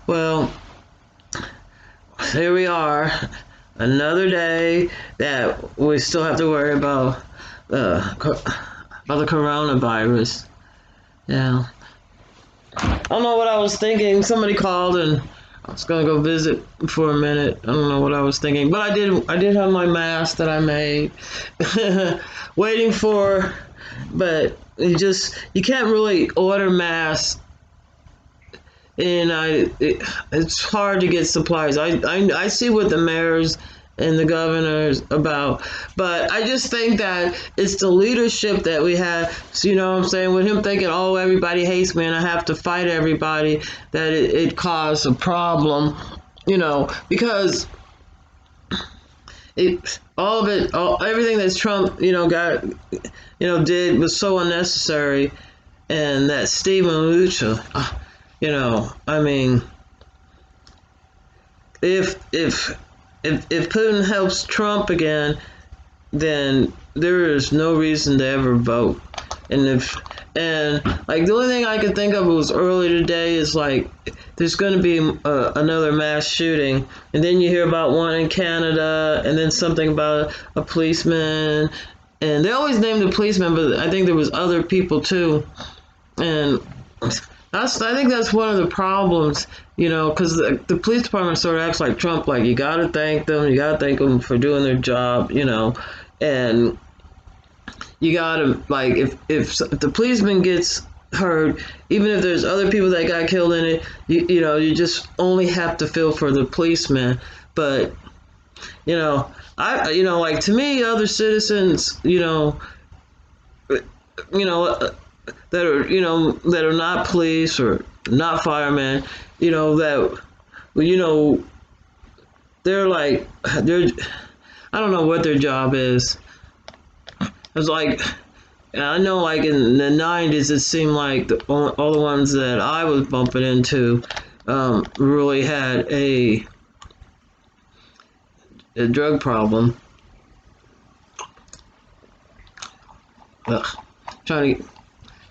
Well, here we are, another day that we still have to worry about about the coronavirus. Yeah, I don't know what I was thinking. Somebody called and I was gonna go visit for a minute. I don't know what I was thinking, but I did have my mask that I made, waiting for. But you can't really order masks, and it's hard to get supplies. I see what the mayors and the governors about, but I just think that it's the leadership that we have. So, you know what I'm saying? With him thinking, oh, everybody hates me and I have to fight everybody, that it caused a problem, because all of it, everything that Trump, did was so unnecessary, and that Stephen Lucha, I mean, if Putin helps Trump again, then there is no reason to ever vote. And like the only thing I could think of was earlier today is like there's going to be another mass shooting, and then you hear about one in Canada, and then something about a policeman, and they always name the policeman, but I think there was other people too, and I think that's one of the problems, because the police department sort of acts like Trump, like you got to thank them, for doing their job, and you got to, like, if the policeman gets hurt, even if there's other people that got killed in it, you just only have to feel for the policeman. But, like to me, other citizens, that are not police or not firemen, that they're like I don't know what their job is. It's like I know, like in the '90s, it seemed like all the ones that I was bumping into really had a drug problem. Ugh, trying to.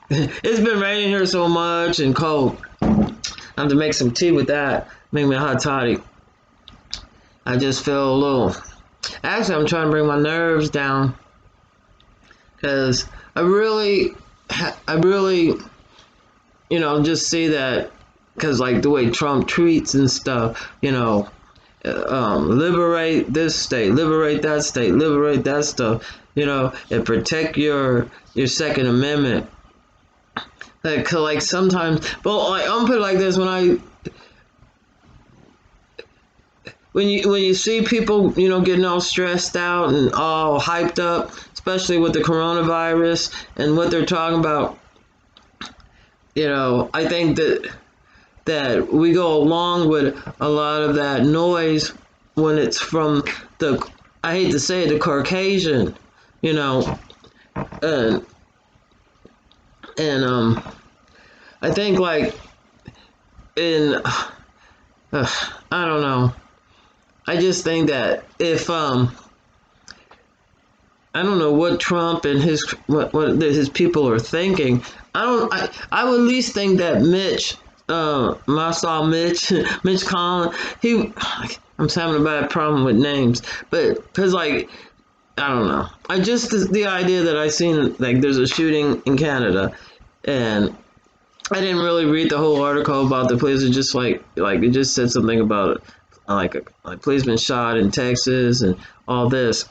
It's been raining here so much and cold. I have to make some tea with that. Make me a hot toddy. I just feel a little. Actually, I'm trying to bring my nerves down because I really, just see that because like the way Trump tweets and stuff, liberate this state, liberate that state, liberate that stuff, and protect your Second Amendment. Like sometimes, but like, I'm gonna put it like this: when you see people, getting all stressed out and all hyped up, especially with the coronavirus and what they're talking about, I think that we go along with a lot of that noise when it's from I hate to say it, the Caucasian, and I think like in I don't know. I just think that if I don't know what Trump and what his people are thinking. I would at least think that Mitch, I saw Mitch, Mitch Collins. I'm having a bad problem with names, but because like I don't know. I just the idea that I seen like there's a shooting in Canada, and I didn't really read the whole article about the police. It just like it just said something about like a policeman shot in Texas and all this.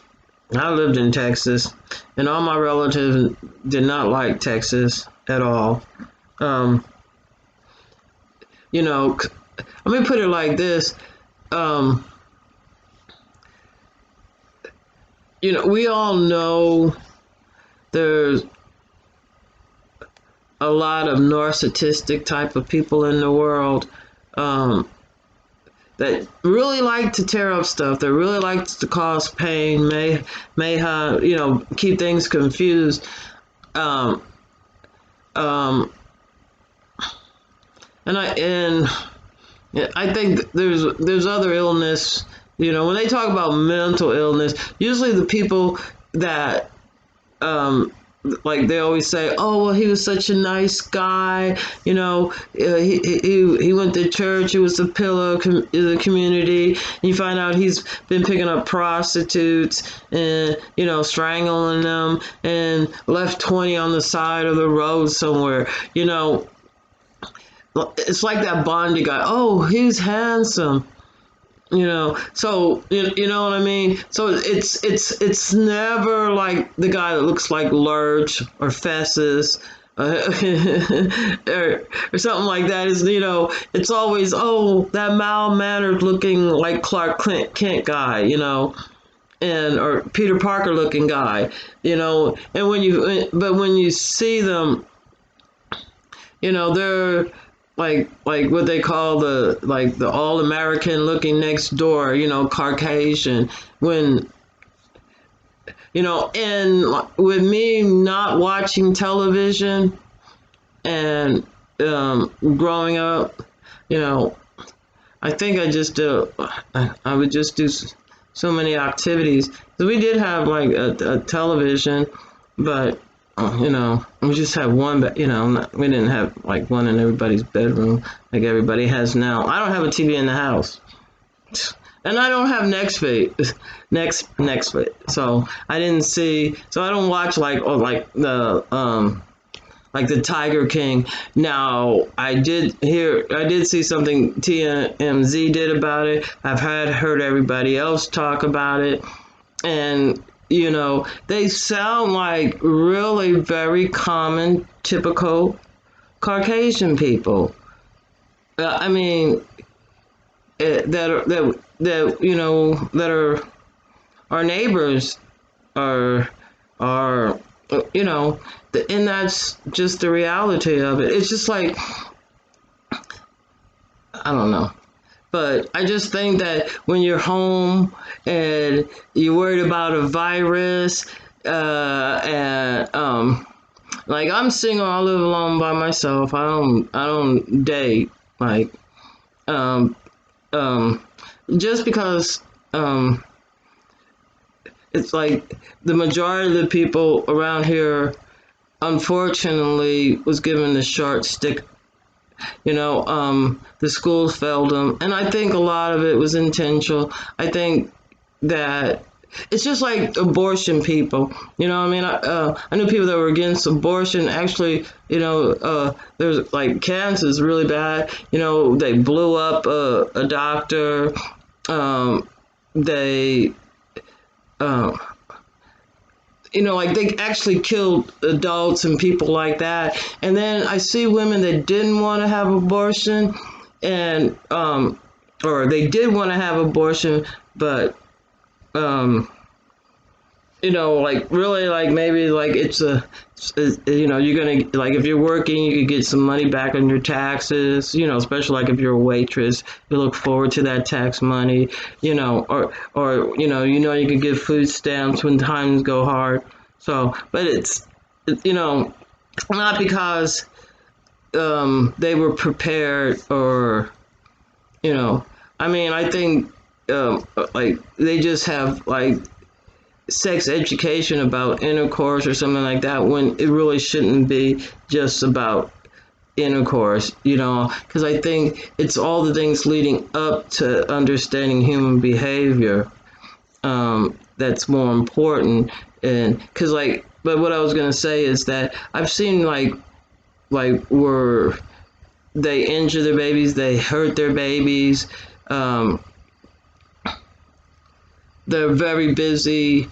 I lived in Texas, and all my relatives did not like Texas at all. Um, let me put it like this. Um, we all know there's a lot of narcissistic type of people in the world um, that really like to tear up stuff. That really like to cause pain, mayhem, keep things confused. Um, um, and yeah, I think there's other illness. When they talk about mental illness, usually the people that um, like they always say, oh, well, he was such a nice guy. He went to church. He was the pillar of the community. And you find out he's been picking up prostitutes and strangling them, and left 20 on the side of the road somewhere. It's like that Bondi guy. Oh, he's handsome. So you know what I mean. So it's never like the guy that looks like Lurch or Fessus, or something like that. It's always, oh, that mild mannered looking like Clark Kent guy, and or Peter Parker looking guy, and when you see them, they're like what they call the all American looking next door, Caucasian. When and with me not watching television and growing up, I think I would just do so many activities. 'Cause we did have like a television, but we just have one, but we didn't have like one in everybody's bedroom like everybody has now. I don't have a TV in the house, and I don't have Netflix, so I didn't see. So I don't watch like the Tiger King. Now I did see something TMZ did about it. I've heard everybody else talk about it, and they sound like really very common, typical Caucasian people. I mean, that are our neighbors, are and that's just the reality of it. It's just like, I don't know. But I just think that when you're home and you're worried about a virus, and like I'm single, I live alone by myself. I don't date. Like, um, um, just because it's like the majority of the people around here, unfortunately, was given the short stick. The schools failed them, and I think a lot of it was intentional. I think that it's just like abortion people. I mean, I knew people that were against abortion. Actually, there's like cancer is really bad. They blew up a doctor. They like they actually killed adults and people like that. And then I see women that didn't want to have abortion, and or they did want to have abortion, but like really, like maybe like you're gonna, like if you're working, you could get some money back on your taxes, especially like if you're a waitress, you look forward to that tax money, or you could get food stamps when times go hard. So, but it's not because they were prepared, or I mean, I think like they just have like sex education about intercourse or something like that, when it really shouldn't be just about intercourse, because I think it's all the things leading up to understanding human behavior that's more important. And because but what I was going to say is that I've seen like where they injure their babies, they hurt their babies. They're very busy.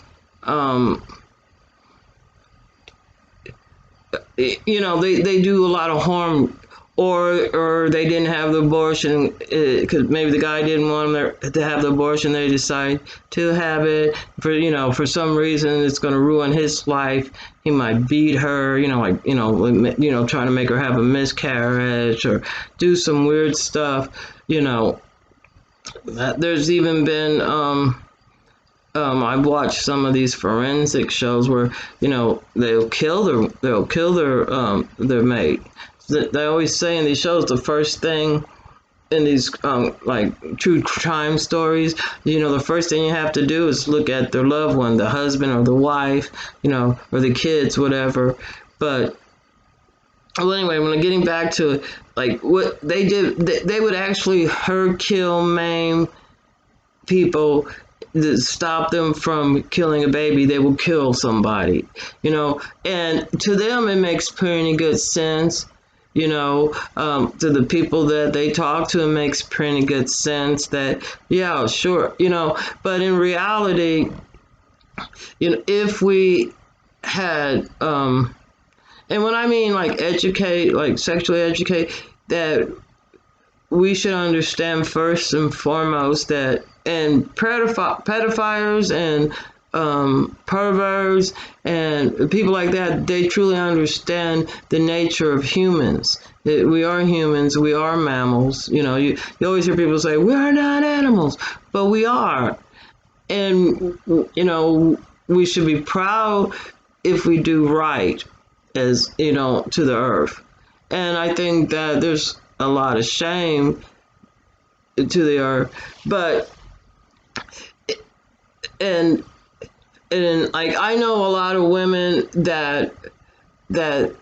They do a lot of harm, or they didn't have the abortion because maybe the guy didn't want them to have the abortion. They decide to have it for some reason. It's going to ruin his life. He might beat her, trying to make her have a miscarriage or do some weird stuff. There's even been I've watched some of these forensic shows where they'll kill their mate. They always say in these shows the first thing in these like true crime stories, the first thing you have to do is look at their loved one, the husband or the wife, or the kids, whatever. But well, anyway, when I'm getting back to like what they did, they would actually hurt, kill, maim people to stop them from killing a baby. They will kill somebody, and to them it makes pretty good sense. To the people that they talk to, it makes pretty good sense that, yeah, sure, but in reality, if we had, and when I mean like educate, like sexually educate, that we should understand first and foremost that, and pedophiles and perverts and people like that, they truly understand the nature of humans. We are humans, we are mammals. You always hear people say, we are not animals, but we are. And, we should be proud if we do right, as, to the earth. And I think that there's a lot of shame to the earth. But, and like I know a lot of women that they're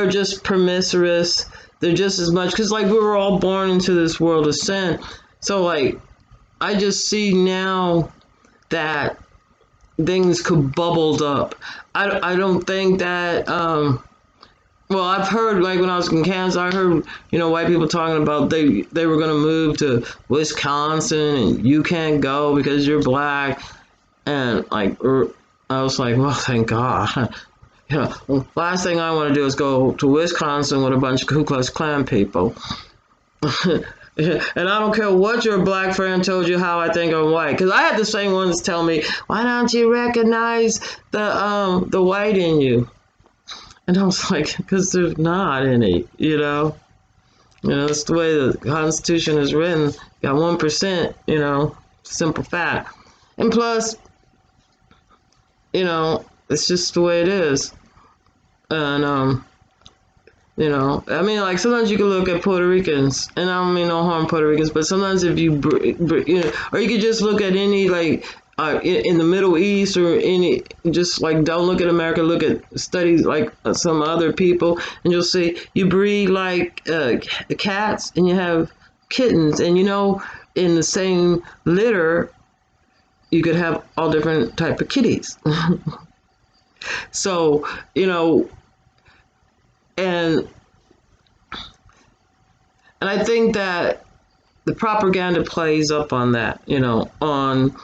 just promiscuous. They're just as much, because like we were all born into this world of sin. So like I just see now that things could bubbled up. I don't think that well, I've heard, like when I was in Kansas, I heard, white people talking about they were going to move to Wisconsin and you can't go because you're black. And like, I was like, well, thank God. Last thing I want to do is go to Wisconsin with a bunch of Ku Klux Klan people. And I don't care what your black friend told you how I think I'm white, because I had the same ones tell me, why don't you recognize the white in you? And I was like, because there's not any, it's the way the Constitution is written. Got 1%, simple fact. And plus, it's just the way it is. And I mean, like sometimes you can look at Puerto Ricans, and I don't mean no harm Puerto Ricans, but sometimes if you, or you could just look at any, like, in the Middle East or any, just like don't look at America, look at studies like some other people, and you'll see you breed like cats and you have kittens, and in the same litter, you could have all different type of kitties. So, and I think that the propaganda plays up on that, on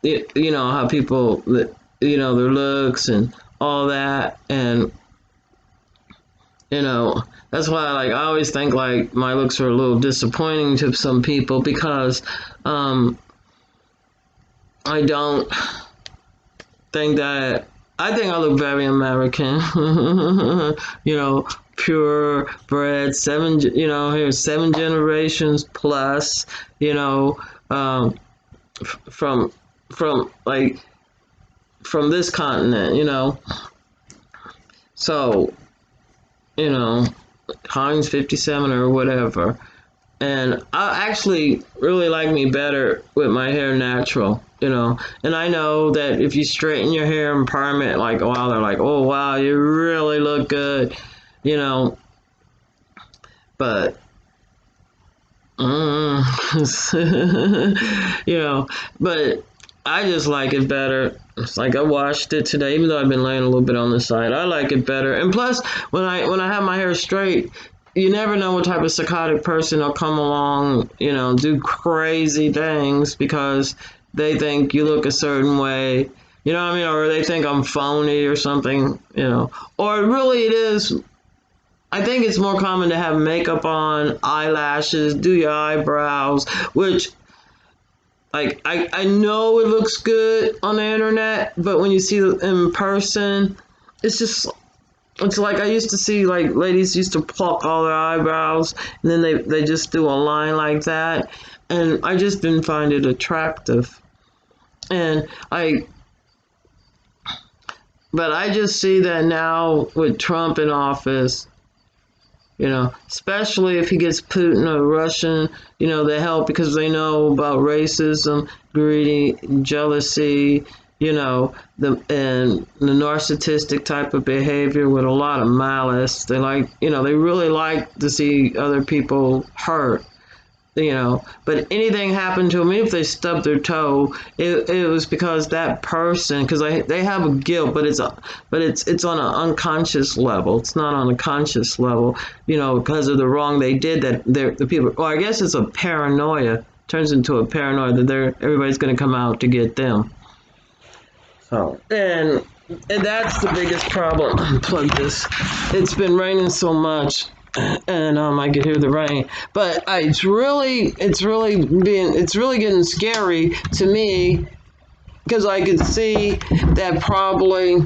how people, their looks and all that, and that's why, like, I always think like my looks are a little disappointing to some people, because I don't think that, I think I look very American. Pure bred, seven generations plus, from like from this continent, so Heinz 57 or whatever. And I actually really like me better with my hair natural, and I know that if you straighten your hair and perm it, like, wow, they're like, oh wow, you really look good, but but I just like it better. It's like I washed it today, even though I've been laying a little bit on the side. I like it better. And plus, when I have my hair straight, you never know what type of psychotic person will come along, do crazy things because they think you look a certain way. You know what I mean? Or they think I'm phony or something, Or really it is, I think it's more common to have makeup on, eyelashes, do your eyebrows, which, like, I know it looks good on the internet, but when you see it in person, it's like I used to see, like, ladies used to pluck all their eyebrows, and then they just do a line like that, and I just didn't find it attractive. And but I just see that now with Trump in office, especially if he gets Putin or Russian, they help because they know about racism, greedy, jealousy, the narcissistic type of behavior with a lot of malice. They they really like to see other people hurt. But anything happened to them, even if they stubbed their toe, it was because that person, because they have a guilt, but it's on an unconscious level. It's not on a conscious level, because of the wrong they did. That the people, or I guess it's a paranoia, turns into a paranoia that everybody's going to come out to get them. So and that's the biggest problem. Unplug this. It's been raining so much, and I can hear the rain. But it's really getting scary to me because I can see that probably,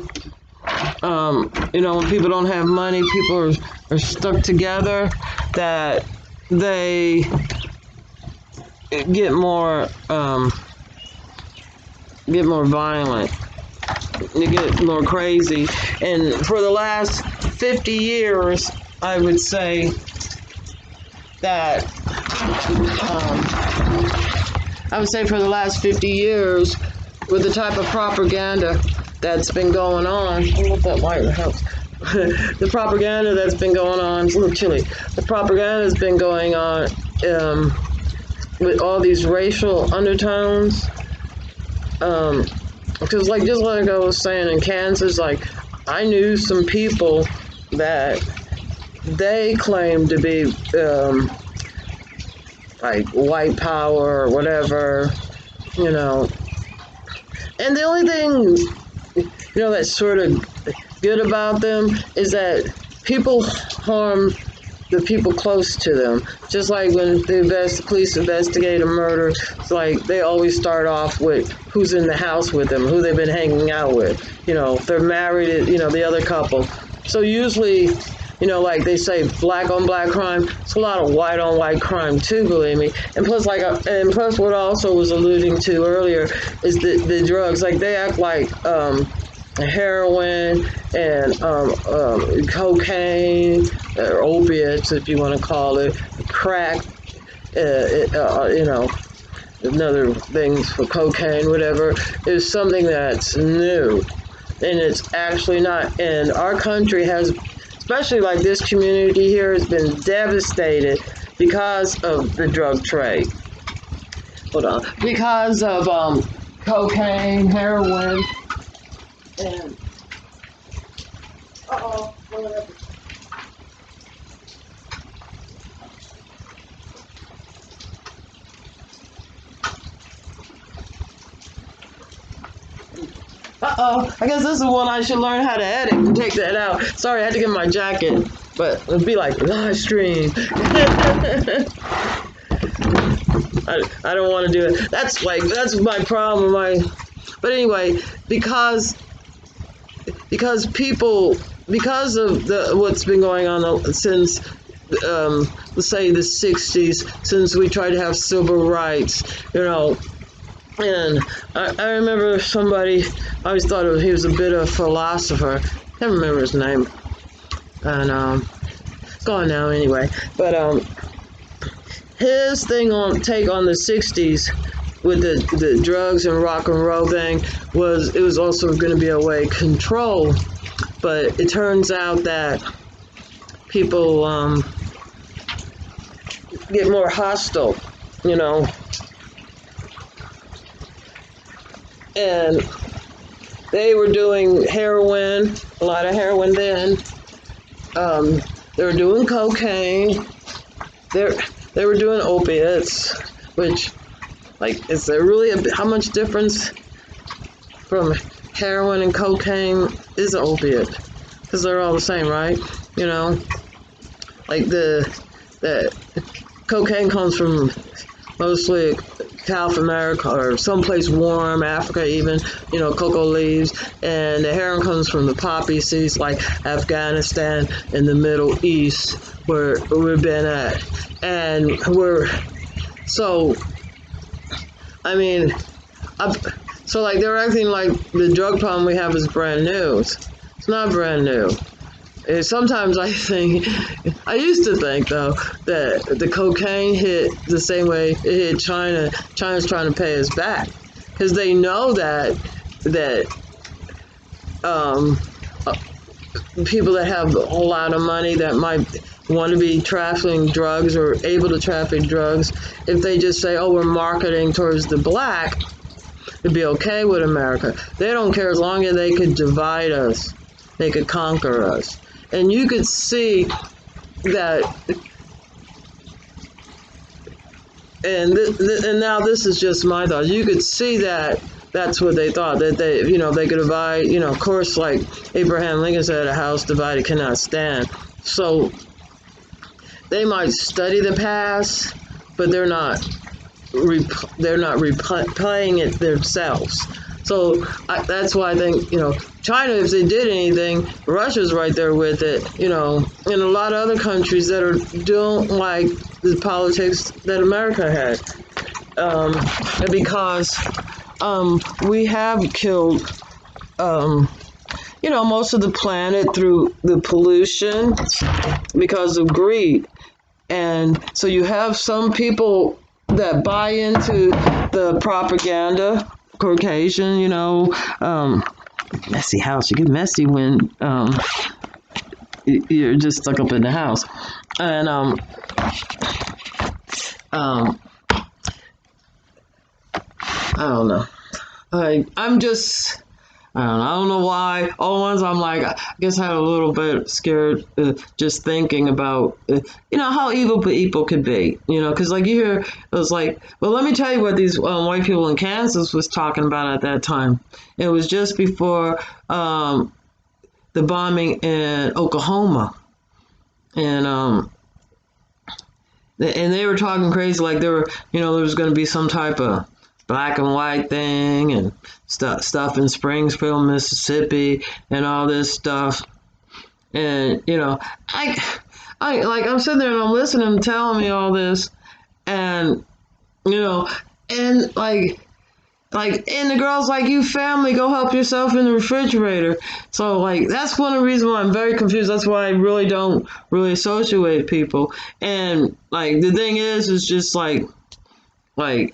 when people don't have money, people are stuck together, that they get more violent. You get more crazy. And for the last 50 years, I would say that, for the last 50 years, with the type of propaganda that's been going on, I don't know if that light helps. The propaganda that's been going on, it's a little chilly. The propaganda has been going on with all these racial undertones. Because just like I was saying in Kansas, I knew some people that they claimed to be white power or whatever, and the only thing that's sort of good about them is that people harm the people close to them. Just like when the police investigate a murder, it's they always start off with who's in the house with them, who they've been hanging out with. If they're married, the other couple. So usually, they say black on black crime. It's a lot of white on white crime too, believe me. And plus, what I also was alluding to earlier is the drugs. They act like heroin and cocaine, or opiates, if you want to call it, crack, another things for cocaine, whatever, is something that's new. And it's actually not. And our country has, especially this community here, has been devastated because of the drug trade. Hold on. Because of cocaine, heroin, and whatever. I guess this is one I should learn how to edit and take that out. Sorry, I had to get my jacket, but it'd be live stream. I don't want to do it. That's my problem. But anyway, because people, because of what's been going on since let's say the 60s, since we tried to have civil rights, and I remember somebody, I always thought he was a bit of a philosopher. I can't remember his name, and gone now anyway. But his take on the 60s with the drugs and rock and roll thing was, it was also going to be a way of control. But it turns out that people get more hostile, and they were doing heroin, a lot of heroin then. They were doing cocaine. They were doing opiates, which, is there really how much difference from heroin and cocaine is an opiate? Because they're all the same, right? The cocaine comes from mostly South America or someplace warm, Africa even, cocoa leaves, and the heroin comes from the poppy seeds like Afghanistan and the Middle East, where we've been at. And they're acting like the drug problem we have is brand new. It's not brand new. And sometimes I think, I used to think though that the cocaine hit the same way it hit China. China's trying to pay us back because they know that um, uh, people that have a lot of money that might want to be trafficking drugs or able to traffic drugs, if they just say, "Oh, we're marketing towards the black," it'd be okay with America. They don't care as long as they could divide us, they could conquer us. And you could see that, and now this is just my thoughts. You could see that that's what they thought, that they could divide. Of course, like Abraham Lincoln said, "A house divided cannot stand." So they might study the past, but they're not replaying it themselves. So that's why I think, China, if they did anything, Russia's right there with it, and a lot of other countries that don't like the politics that America had. And because we have killed, most of the planet through the pollution because of greed. And so you have some people that buy into the propaganda, Caucasian, messy house. You get messy when you're just stuck up in the house. And I don't know. I'm just, I don't know why. All the ones I'm like, I guess I had a little bit scared just thinking about, how evil people could be. Because like you hear, it was like, well, let me tell you what these white people in Kansas was talking about at that time. It was just before the bombing in Oklahoma. And they were talking crazy, like there was going to be some type of black and white thing and stuff in Springfield, Mississippi, and all this stuff. And I'm sitting there and I'm listening to them telling me all this, and and and the girl's like, "You family, go help yourself in the refrigerator." So like that's one of the reasons why I'm very confused. That's why I really don't really associate with people. And like the thing is just like I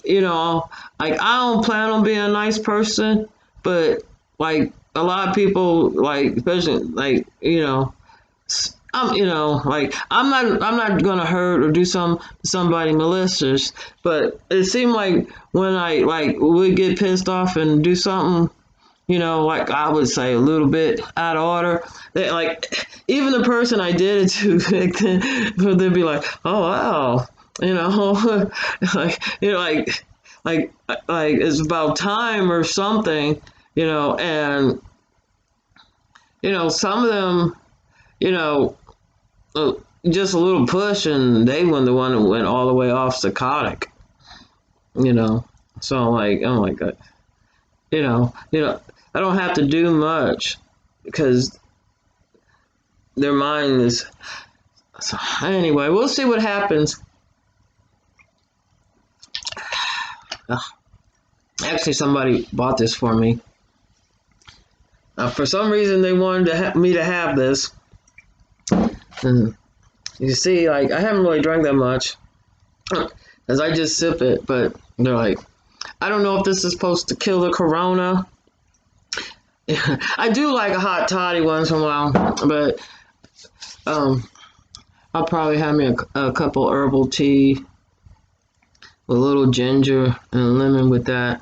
don't plan on being a nice person, but like a lot of people, like especially like I'm not gonna hurt or do somebody malicious, but it seemed like when I would get pissed off and do something, like I would say a little bit out of order, they like even the person I did it to, they'd be like, "Oh wow," like like it's about time or something, and some of them, you know, just a little push, and they were the one that went all the way off psychotic. So like, oh my god, I don't have to do much because their mind is. So anyway, we'll see what happens. Actually, somebody bought this for me. For some reason, they wanted me to have this. And you see, like, I haven't really drank that much, as I just sip it. But they're like, I don't know if this is supposed to kill the corona. I do like a hot toddy once in a while, but I'll probably have me a couple herbal tea with a little ginger and lemon with that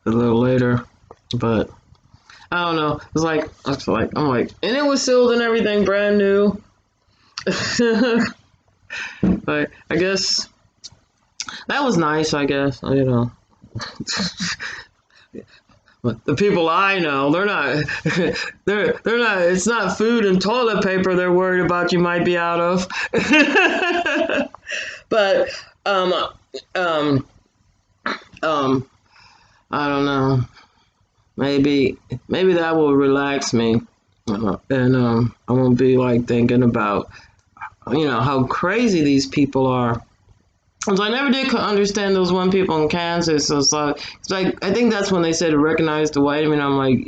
a little later. But I don't know. I'm like, and it was sealed and everything, brand new. But I guess that was nice. I guess But the people I know, they're not. They're not. It's not food and toilet paper they're worried about. You might be out of. But um, I don't know. Maybe that will relax me, and I won't be like thinking about how crazy these people are. So I never did understand those one people in Kansas. So it's like I think that's when they said to recognize the white. I mean, I'm like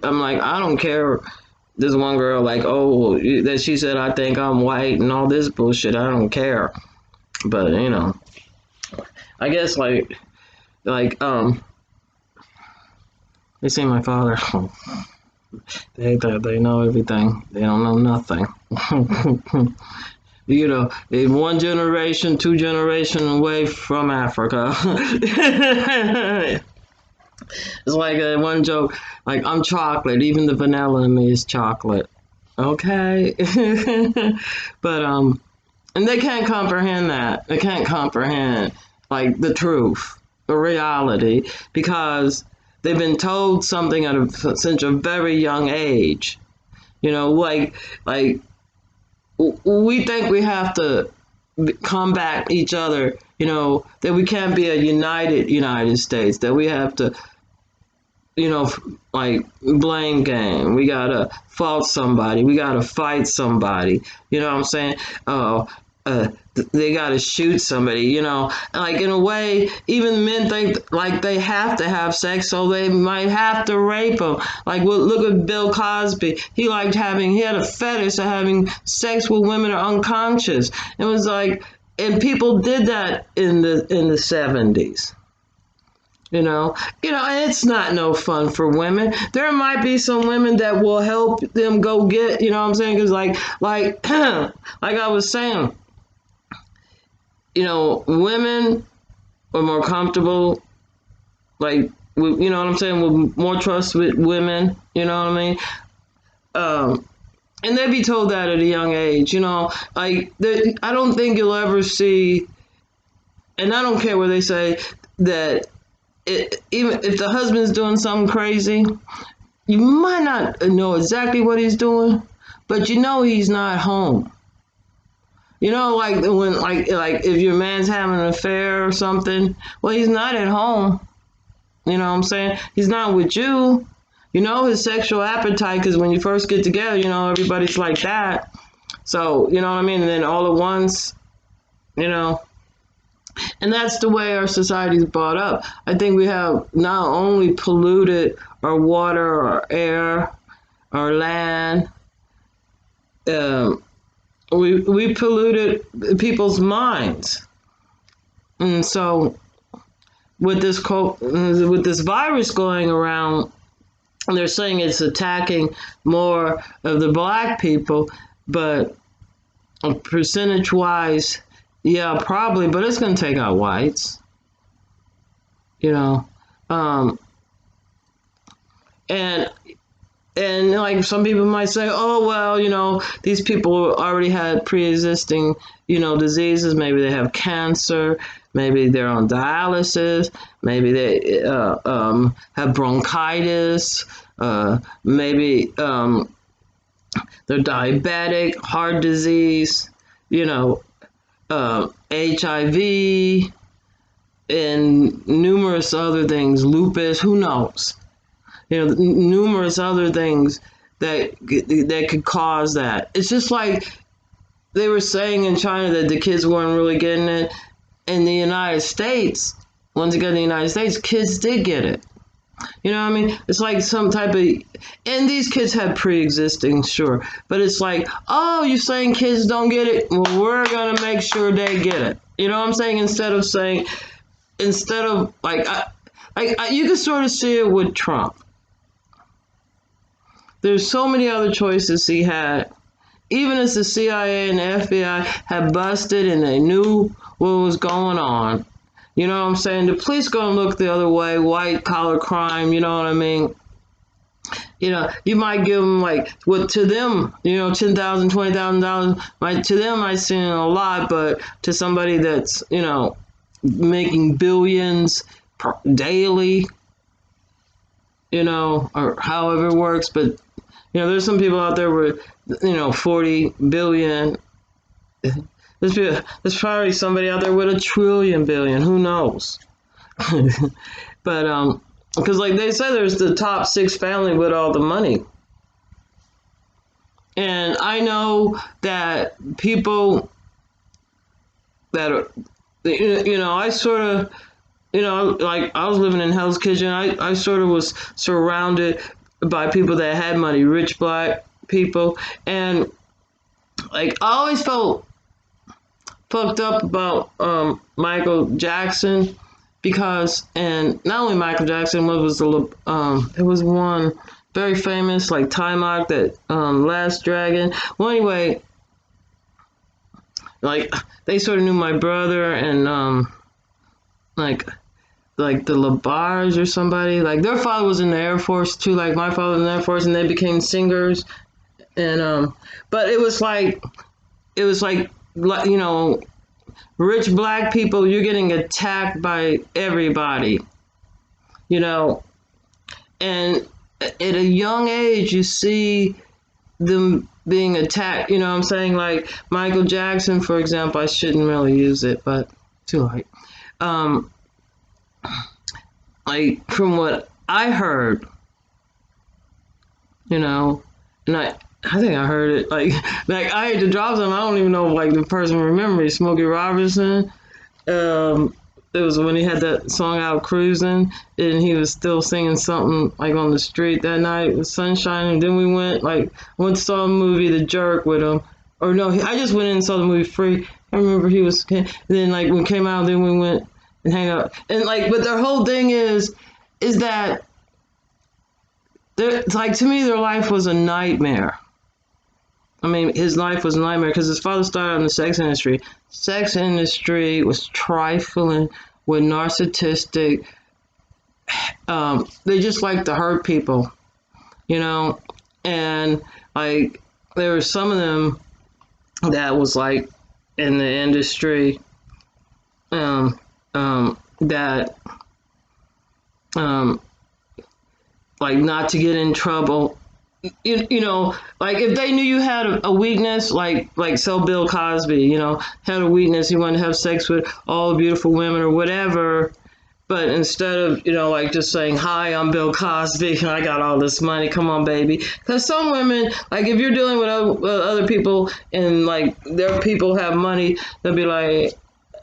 I'm like, I don't care this one girl like, oh, that she said I think I'm white and all this bullshit. I don't care, but I guess like they say my father. They know everything. They don't know nothing. One generation, two generation away from Africa. It's like one joke, like I'm chocolate. Even the vanilla in me is chocolate. Okay, but and they can't comprehend that. They can't comprehend like the truth, the reality, because they've been told something since a very young age. Like we think we have to combat each other. That we can't be a united United States. That we have to like blame game. We gotta fault somebody. We gotta fight somebody. You know what I'm saying? They gotta shoot somebody. Like in a way, even men think like they have to have sex, so they might have to rape them. Like look at Bill Cosby. He had a fetish of having sex with women that are unconscious. It was like, and people did that in the 70s. And it's not no fun for women. There might be some women that will help them go get, what I'm saying? Because like I was saying, women are more comfortable, like, you know what I'm saying, with more trust with women, you know what I mean? And they be told that at a young age, like, I don't think you'll ever see, and I don't care what they say, that even if the husband's doing something crazy, you might not know exactly what he's doing, but he's not home. Like when like if your man's having an affair or something, well, he's not at home. You know what I'm saying? He's not with you. His sexual appetite, because when you first get together, everybody's like that. So, you know what I mean? And then all at once, and that's the way our society's brought up. I think we have not only polluted our water, our air, our land, we polluted people's minds. And so with this virus going around, they're saying it's attacking more of the black people, but percentage wise, yeah, probably, but it's going to take out whites, um, and like some people might say, oh, well, these people already had pre-existing, diseases. Maybe they have cancer. Maybe they're on dialysis. Maybe they have bronchitis. Maybe they're diabetic, heart disease, HIV, and numerous other things, lupus, who knows? Numerous other things that could cause that. It's just like they were saying in China that the kids weren't really getting it. In the United States, once again, in the United States, kids did get it. You know what I mean? It's like some type of, and these kids had pre-existing, sure, but it's like, oh, you're saying kids don't get it? Well, we're gonna make sure they get it. You know what I'm saying? Instead of like, you can sort of see it with Trump. There's so many other choices he had. Even as the CIA and the FBI had busted and they knew what was going on. You know what I'm saying? The police gonna look the other way, white collar crime, you know what I mean? You might give them to them, $10,000, $20,000, to them might seem a lot, but to somebody that's, making billions daily, or however it works, but, there's some people out there with, 40 billion. There's probably somebody out there with 1 trillion billion, who knows? But, because like they say, there's the top 6 family with all the money. And I know that people that are, I sort of, like I was living in Hell's Kitchen. I sort of was surrounded by people that had money, rich black people. And like I always felt fucked up about Michael Jackson because, and not only Michael Jackson, what was there was one very famous like Time Lock, that Last Dragon. Well, anyway, like they sort of knew my brother and like the LeBars or somebody. Like their father was in the Air Force too. Like my father was in the Air Force, and they became singers. And but it was like you know, rich black people. You're getting attacked by everybody, you know, and at a young age you see them being attacked. You know what I'm saying? Like Michael Jackson, for example. I shouldn't really use it, but too late. Um, like from what I heard, you know, and I think I heard it like I had to drop some. I don't even know if like the person remembers Smokey Robinson. It was when he had that song out cruising, and he was still singing something like on the street that night with sunshine. And then we went to saw the movie The Jerk with him, or no, I just went in and saw the movie Free. I remember he was. And then like when it came out, then we went and hang out. And like, but their whole thing is that like to me their life was a nightmare. I mean, his life was a nightmare because his father started in the sex industry. Sex industry was trifling with narcissistic. They just like to hurt people, you know. And like there were some of them that was like in the industry that like not to get in trouble. You know, like if they knew you had a weakness, like so Bill Cosby, you know, had a weakness, he wanted to have sex with all the beautiful women or whatever, but instead of, you know, like just saying, hi, I'm Bill Cosby, I got all this money, come on, baby. Because some women, like if you're dealing with other people and like their people have money, they'll be like,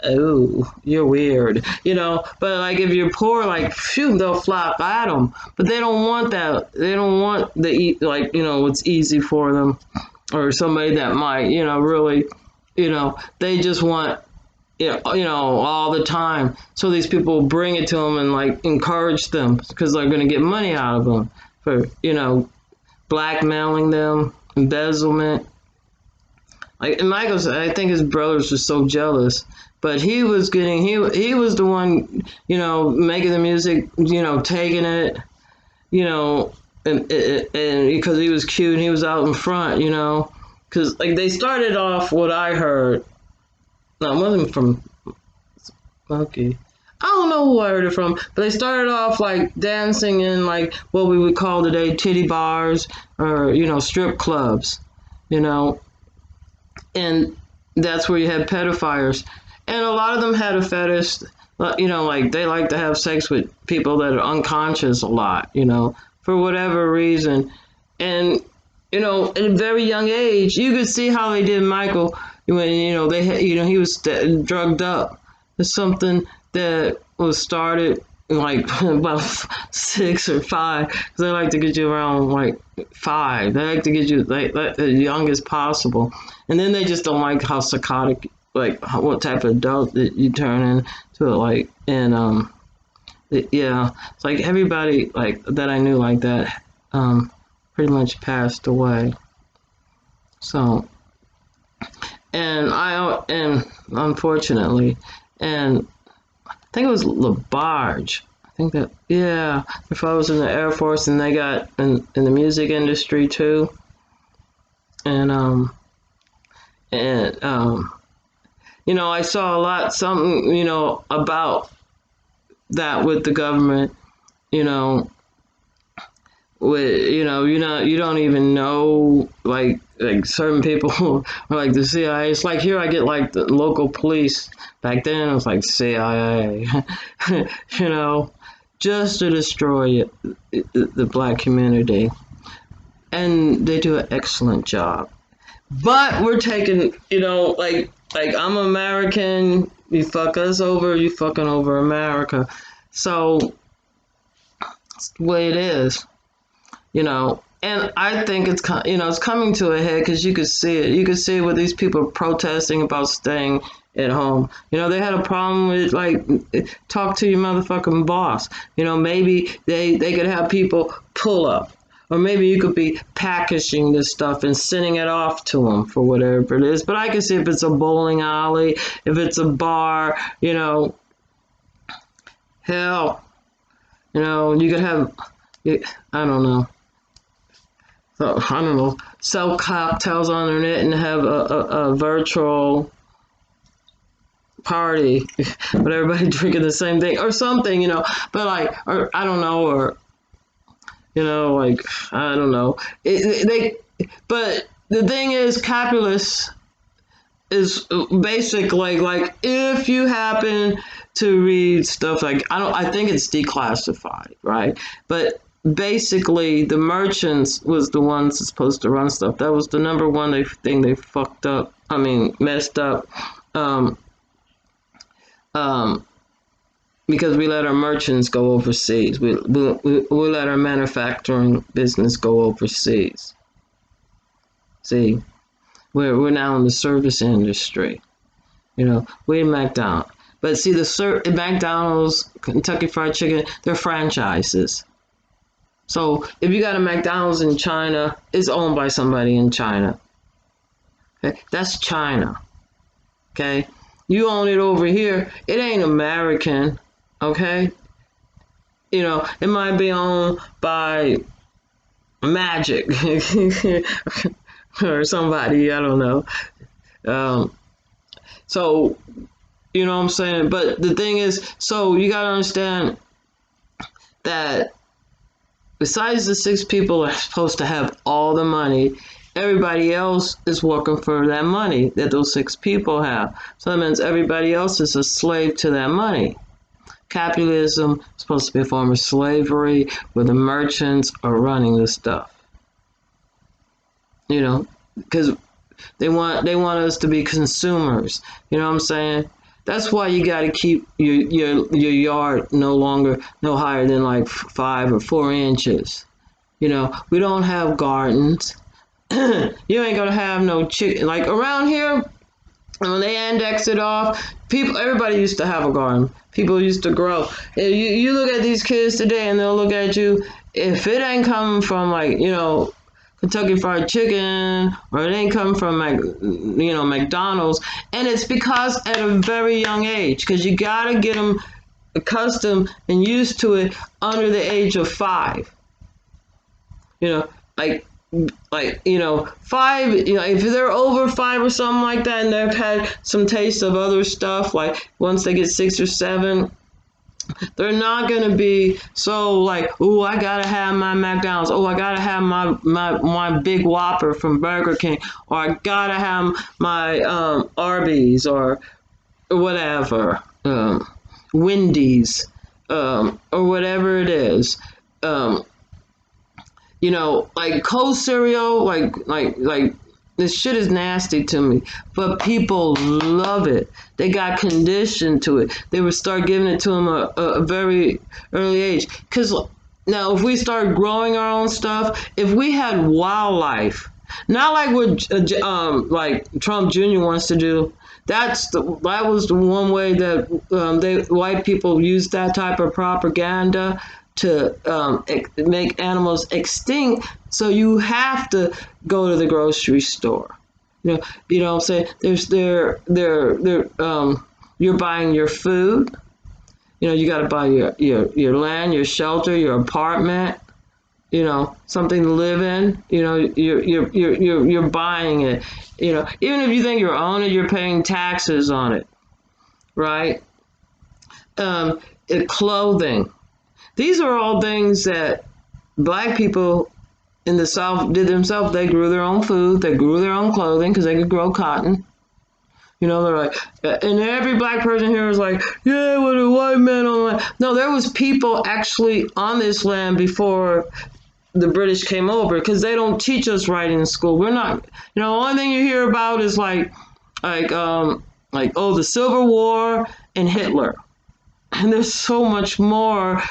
oh, you're weird, you know. But like if you're poor, like shoot, they'll flock at them. But they don't want that. They don't want like, you know, what's easy for them, or somebody that might, you know, really, you know, they just want, you know, all the time. So these people bring it to them and like encourage them because they're going to get money out of them for, you know, blackmailing them, embezzlement. Like, and Michael, I think his brothers were so jealous, but he was getting, he was the one, you know, making the music, you know, taking it, you know, and because he was cute and he was out in front, you know, because like they started off what I heard. No, it wasn't from Smokey. I don't know who I heard it from, but they started off like dancing in like what we would call today titty bars or, you know, strip clubs, you know. And that's where you had pedophiles, and a lot of them had a fetish, you know, like they like to have sex with people that are unconscious a lot, you know, for whatever reason. And you know, at a very young age, you could see how they did Michael when, you know, they had, you know, he was drugged up. It's something that was started like about 6 or 5, because they like to get you around like 5. They like to get you like as young as possible, and then they just don't like how psychotic, like what type of adult that you turn into it, like. And yeah, it's like everybody like that I knew like that pretty much passed away. So, and unfortunately, and I think it was LaBarge. I think that, yeah, if I was in the Air Force and they got in the music industry too. And you know, I saw a lot, something, you know, about that with the government, you know, with, you don't even know, like certain people are like the CIA. It's like here I get like the local police. Back then it was like CIA, you know, just to destroy the black community, and they do an excellent job. But we're taking, you know, like I'm American. You fuck us over, you fucking over America. So it's the way it is, you know. And I think it's coming to a head because you could see it. You could see what these people are protesting about staying at home. They had a problem with like talk to your motherfucking boss. Maybe they could have people pull up. Or maybe you could be packaging this stuff and sending it off to them for whatever it is. But I can see if it's a bowling alley, if it's a bar, hell, you could have, I don't know. So, I don't know, sell cocktails on the internet and have a virtual party, but everybody drinking the same thing or something, but like, or I don't know, or, like, I don't know. But the thing is, capitalist is basically like if you happen to read stuff like I think it's declassified, right? But basically the merchants was the ones that's supposed to run stuff. That was the number one thing they fucked up. I mean, messed up. Um, um, because we let our merchants go overseas. We let our manufacturing business go overseas. See, we're now in the service industry. We're McDonald's. But see, McDonald's, Kentucky Fried Chicken, they're franchises. So if you got a McDonald's in China, it's owned by somebody in China. Okay? That's China. Okay? You own it over here, it ain't American. Okay? It might be owned by Magic or somebody, I don't know. So, you know what I'm saying? But the thing is, so you got to understand that besides the 6 people are supposed to have all the money, everybody else is working for that money that those 6 people have. So that means everybody else is a slave to that money. Capitalism is supposed to be a form of slavery where the merchants are running the stuff. Because they want us to be consumers. You know what I'm saying? That's why you got to keep your yard no higher than like 5 or 4 inches. We don't have gardens. You ain't gonna have no chicken like around here. When they index it off, everybody used to have a garden. People used to grow. You look at these kids today, and they'll look at you. If it ain't coming from like Kentucky Fried Chicken, or it ain't coming from McDonald's, and it's because at a very young age, because you gotta get them accustomed and used to it under the age of 5. Like 5, if they're over 5 or something like that, and they've had some taste of other stuff, like once they get 6 or 7, they're not going to be so like, oh, I got to have my McDonald's. Oh, I got to have my Big Whopper from Burger King. Or I got to have my Arby's or whatever, Wendy's, or whatever it is. Like cold cereal, like this shit is nasty to me, but people love it. They got conditioned to it. They would start giving it to them at a very early age. Because now, if we start growing our own stuff, if we had wildlife, not like what like Trump Jr. wants to do. That was the one way that white people used that type of propaganda to make animals extinct. So you have to go to the grocery store. You know what I'm saying? You're buying your food. You got to buy your land, your shelter, your apartment. Something to live in. You're buying it. Even if you think you own it, you're paying taxes on it, right? Clothing. These are all things that Black people in the South did themselves. They grew their own food. They grew their own clothing because they could grow cotton. They're like, and every Black person here is like, yeah, what a white man on land. No, there was people actually on this land before the British came over, because they don't teach us right in school. We're not, the only thing you hear about is like the Civil War and Hitler. And there's so much more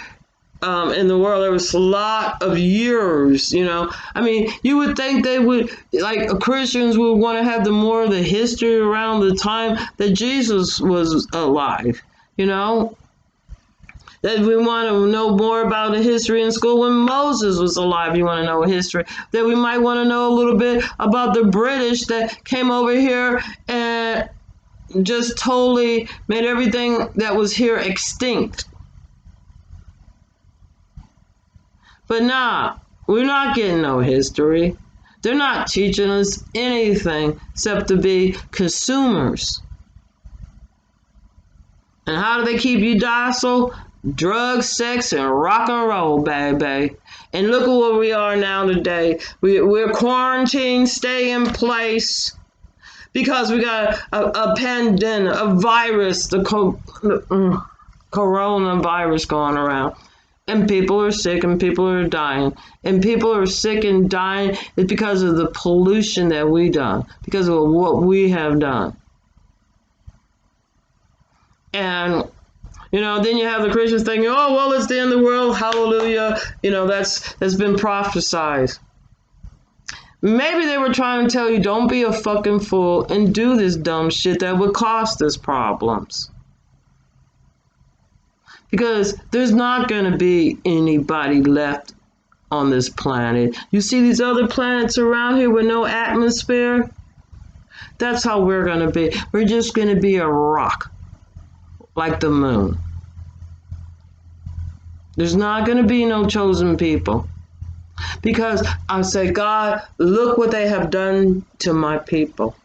in the world. There was a lot of years, I mean, you would think they would, like, Christians would want to have the more of the history around the time that Jesus was alive, that we want to know more about the history in school when Moses was alive. You want to know history. That we might want to know a little bit about the British that came over here and just totally made everything that was here extinct. But nah, we're not getting no history. They're not teaching us anything except to be consumers. And how do they keep you docile? Drugs, sex, and rock and roll, baby. And look at where we are now today. We're quarantined, stay in place, because we got a pandemic, a virus, the coronavirus going around. And people are sick and people are dying. And people are sick and dying is because of the pollution that we done, because of what we have done. And then you have the Christians thinking, oh, well, it's the end of the world, hallelujah. That's been prophesied. Maybe they were trying to tell you, don't be a fucking fool and do this dumb shit that would cost us problems. Because there's not going to be anybody left on this planet. You see these other planets around here with no atmosphere? That's how we're going to be. We're just going to be a rock, like the moon. There's not going to be no chosen people. Because I say, God, look what they have done to my people.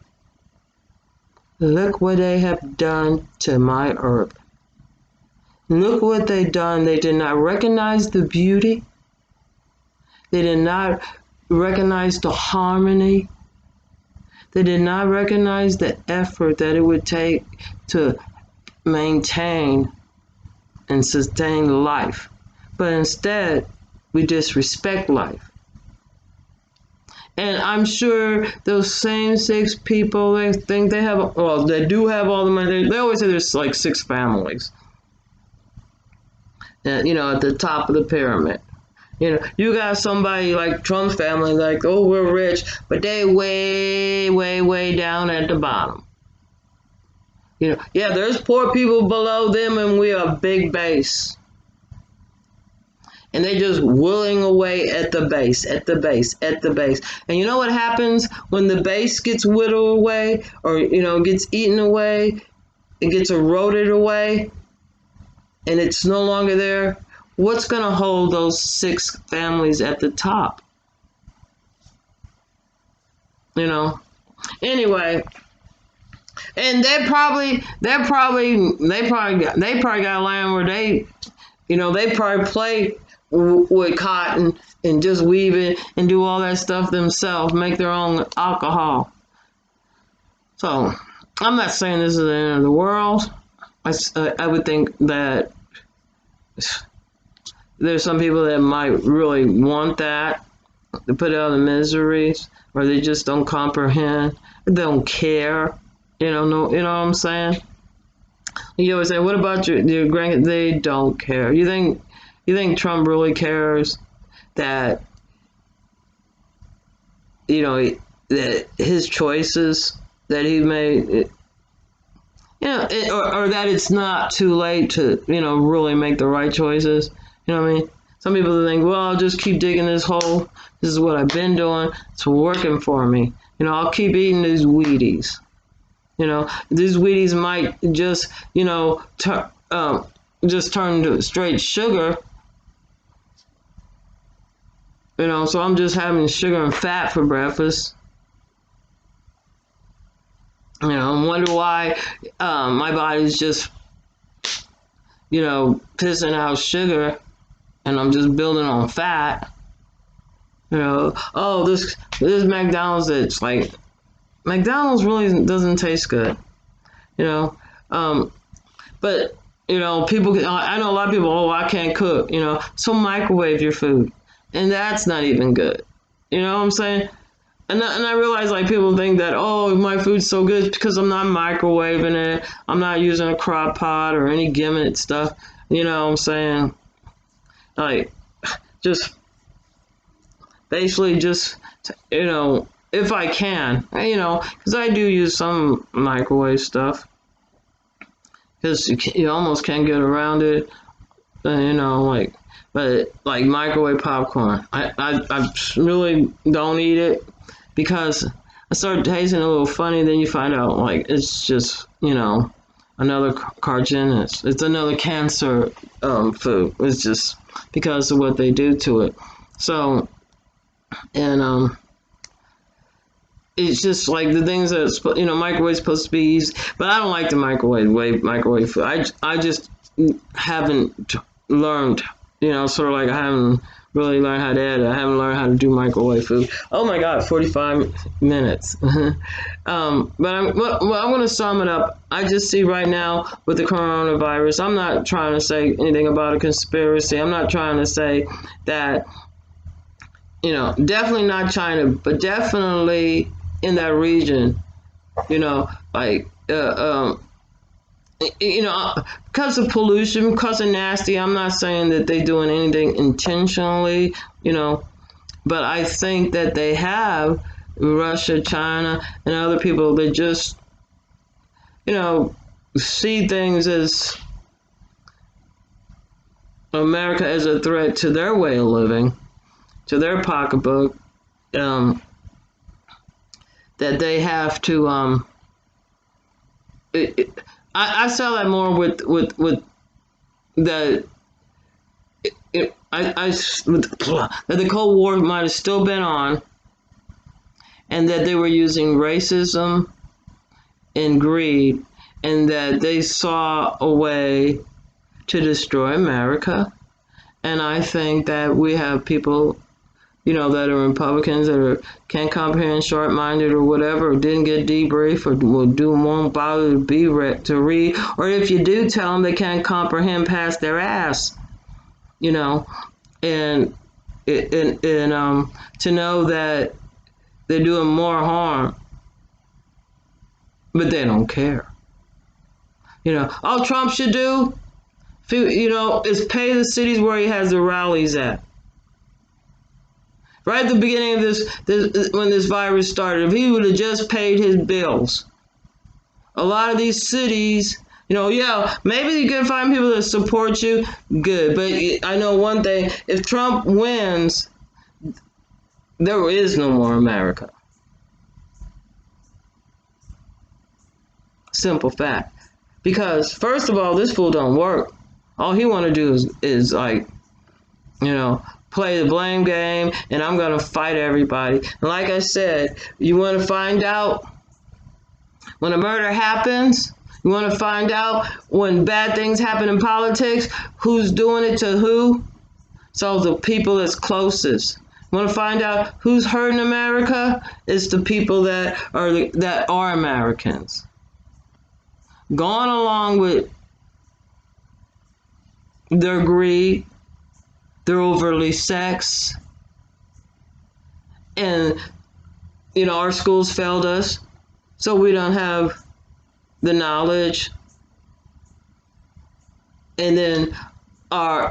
Look what they have done to my earth. Look what they done. They did not recognize the beauty. They did not recognize the harmony. They did not recognize the effort that it would take to maintain and sustain life. But instead, we disrespect life. And I'm sure those same 6 people, they think they have, well, they do have all the money. They always say there's like 6 families, at the top of the pyramid. You got somebody like Trump's family, like, oh, we're rich, but they way, way, way down at the bottom. Yeah, there's poor people below them, and we are big base. And they just willing away at the base, at the base, at the base. And you know what happens when the base gets whittled away, or, gets eaten away, it gets eroded away, and it's no longer there? What's going to hold those 6 families at the top? Anyway, and they probably got land where they probably play with cotton and just weave it and do all that stuff themselves, make their own alcohol. So I'm not saying this is the end of the world. I would think that there's some people that might really want that, to put out the miseries, or they just don't comprehend, they don't care. No, you know what I'm saying? You always say, what about your grandkids? They don't care. You think Trump really cares that, that his choices that he made, or that it's not too late to, really make the right choices? You know what I mean? Some people think, well, I'll just keep digging this hole. This is what I've been doing. It's working for me. I'll keep eating these Wheaties. These Wheaties might just, just turn to straight sugar. So I'm just having sugar and fat for breakfast. I wonder why my body's just, pissing out sugar, and I'm just building on fat. Oh, this McDonald's, it's like, McDonald's really doesn't taste good. But, people, I know a lot of people, oh, I can't cook, so microwave your food. And that's not even good. You know what I'm saying? And I realize, like, people think that, oh, my food's so good because I'm not microwaving it. I'm not using a crock pot or any gimmick stuff. You know what I'm saying? like just basically just if I can, because I do use some microwave stuff because you almost can't get around it, but like microwave popcorn, I really don't eat it because I start tasting a little funny. Then you find out like it's just another carcinogen. It's another cancer food. It's just because of what they do to it. So and it's just like the things that microwave supposed to be easy, but I don't like the microwave food. I just haven't learned, sort of like I haven't really learned how to edit. I haven't learned how to do microwave food. Oh my God, 45 minutes. But I'm going to sum it up. I just see right now with the coronavirus, I'm not trying to say anything about a conspiracy. I'm not trying to say that, definitely not China, but definitely in that region, like, because of pollution, because of nasty. I'm not saying that they're doing anything intentionally, but I think that they have Russia, China, and other people that just, see things as America as a threat to their way of living, to their pocketbook, that they have to. I saw that more with the. That the Cold War might have still been on, and that they were using racism and greed, and that they saw a way to destroy America. And I think that we have people, that are Republicans that can't comprehend, short-minded, or whatever, or didn't get debriefed, or won't bother to read, or if you do tell them, they can't comprehend past their ass, and to know that they're doing more harm, but they don't care. All Trump should do, is pay the cities where he has the rallies at. Right at the beginning of this when this virus started, if he would have just paid his bills, a lot of these cities, maybe you can find people that support you, good. But I know one thing: if Trump wins, there is no more America. Simple fact. Because first of all, this fool don't work. All he want to do is like, play the blame game, and I'm going to fight everybody. And like I said, you want to find out when a murder happens, you want to find out when bad things happen in politics, who's doing it to who? So the people that's closest. You want to find out who's hurting America? It's the people that are Americans. Going along with their greed, they're overly sex, and our schools failed us, so we don't have the knowledge, and then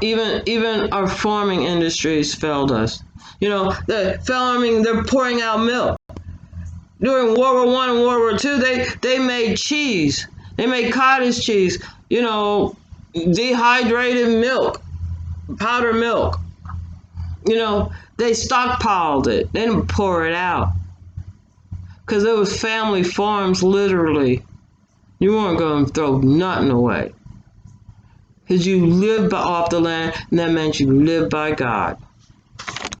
even our farming industries failed us. The farming, they're pouring out milk. During World War I and World War II, they made cheese. They made cottage cheese. Dehydrated milk, powdered milk. They stockpiled it. They didn't pour it out. Because it was family farms, literally. You weren't going to throw nothing away. Because you lived off the land, and that meant you lived by God.